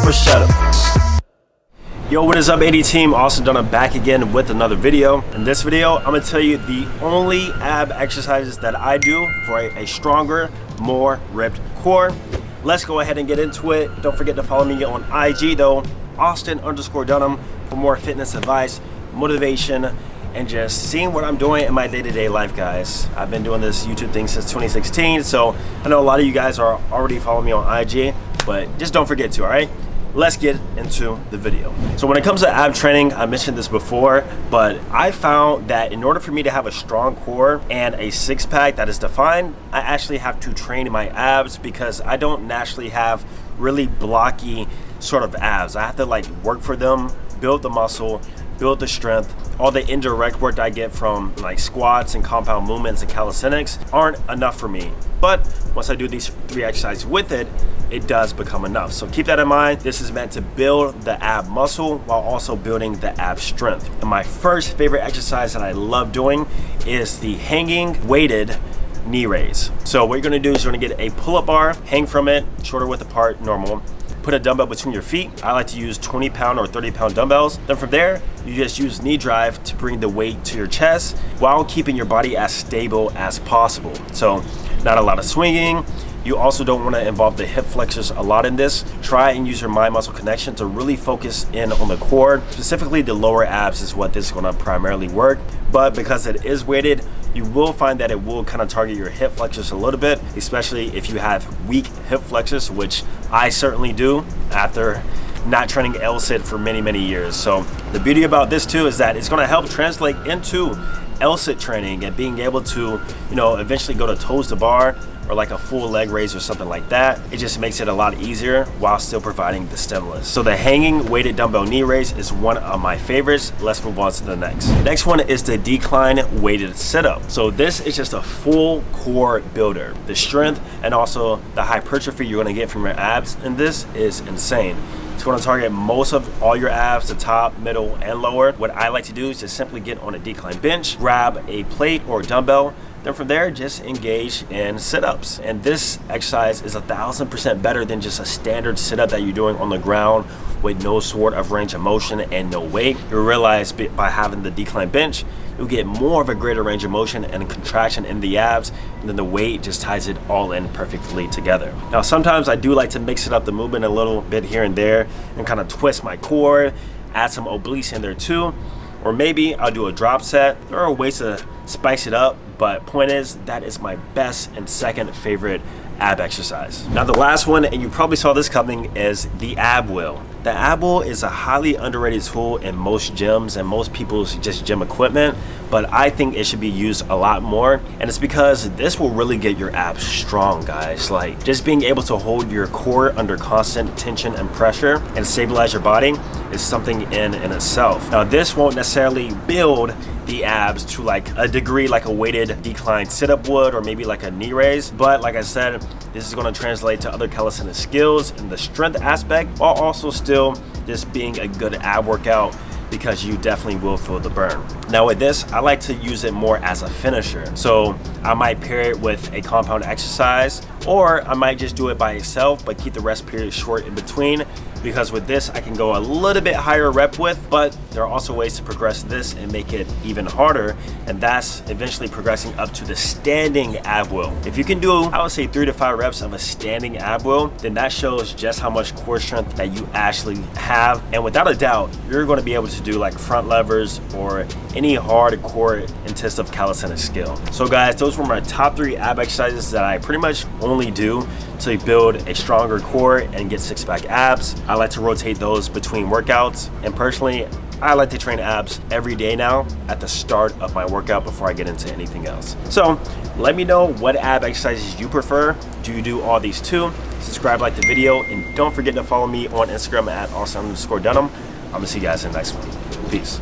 push up. Yo, what is up, AD team? Austin Dunham back again with another video. In this video, I'm gonna tell you the only ab exercises that I do for a stronger, more ripped core. Let's go ahead and get into it. Don't forget to follow me on IG though, Austin_Dunham, for more fitness advice, motivation, and just seeing what I'm doing in my day-to-day life, guys. I've been doing this YouTube thing since 2016, so I know a lot of you guys are already following me on IG, but just don't forget to, all right? Let's get into the video. So when it comes to ab training, I mentioned this before, but I found that in order for me to have a strong core and a six-pack that is defined, I actually have to train my abs because I don't naturally have really blocky sort of abs. I have to like work for them, build the muscle, build the strength. All the indirect work that I get from like squats and compound movements and calisthenics aren't enough for me. But once I do these 3 exercises with it, it does become enough. So keep that in mind. This is meant to build the ab muscle while also building the ab strength. And my first favorite exercise that I love doing is the hanging weighted knee raise. So what you're gonna do is you're gonna get a pull-up bar, hang from it, shoulder width apart, normal. Put a dumbbell between your feet. I like to use 20-pound or 30-pound dumbbells. Then from there, you just use knee drive to bring the weight to your chest while keeping your body as stable as possible. So not a lot of swinging. You also don't want to involve the hip flexors a lot in this. Try and use your mind muscle connection to really focus in on the core. Specifically, the lower abs is what this is going to primarily work. But because it is weighted, you will find that it will kind of target your hip flexors a little bit, especially if you have weak hip flexors, which I certainly do after not training L-sit for many years. So the beauty about this too is that it's going to help translate into L-sit training and being able to, you know, eventually go to toes to bar or like a full leg raise or something like that. It just makes it a lot easier while still providing the stimulus. So the hanging weighted dumbbell knee raise is one of my favorites. Let's move on to the next. Next one is the decline weighted sit-up. So this is just a full core builder. The strength and also the hypertrophy you're gonna get from your abs in this is insane. It's going to target most of all your abs, the top, middle, and lower. What I like to do is just simply get on a decline bench, grab a plate or dumbbell, then from there, just engage in sit-ups. And this exercise is 1,000% better than just a standard sit-up that you're doing on the ground with no sort of range of motion and no weight. You'll realize by having the decline bench, you'll get more of a greater range of motion and contraction in the abs, and then the weight just ties it all in perfectly together. Now, sometimes I do like to mix it up the movement a little bit here and there and kind of twist my core, add some obliques in there too, or maybe I'll do a drop set. There are ways to spice it up, but point is, that is my best and second favorite ab exercise. Now the last one, and you probably saw this coming, is the ab wheel. The ab wheel is a highly underrated tool in most gyms and most people's just gym equipment, but I think it should be used a lot more. And it's because this will really get your abs strong, guys. Like just being able to hold your core under constant tension and pressure and stabilize your body is something in itself. Now this won't necessarily build the abs to like a degree like a weighted decline sit-up would, or maybe like a knee raise, but like I said, this is going to translate to other calisthenic skills in the strength aspect while also still just being a good ab workout, because you definitely will feel the burn. Now with this, I like to use it more as a finisher. So I might pair it with a compound exercise, or I might just do it by itself but keep the rest period short in between, because with this I can go a little bit higher rep width, but there are also ways to progress this and make it even harder, and that's eventually progressing up to the standing ab wheel. If you can do, I would say 3 to 5 reps of a standing ab wheel, then that shows just how much core strength that you actually have, and without a doubt, you're going to be able to do like front levers or any hardcore intensive calisthenic skill. So guys, those were my top 3 ab exercises that I pretty much only do to build a stronger core and get six-pack abs. I like to rotate those between workouts, and personally, I like to train abs every day now at the start of my workout before I get into anything else. So let me know what ab exercises you prefer. Do you do all these too? Subscribe, like the video, and don't forget to follow me on Instagram at Austin_Dunham. I'm gonna see you guys in the next one. Peace.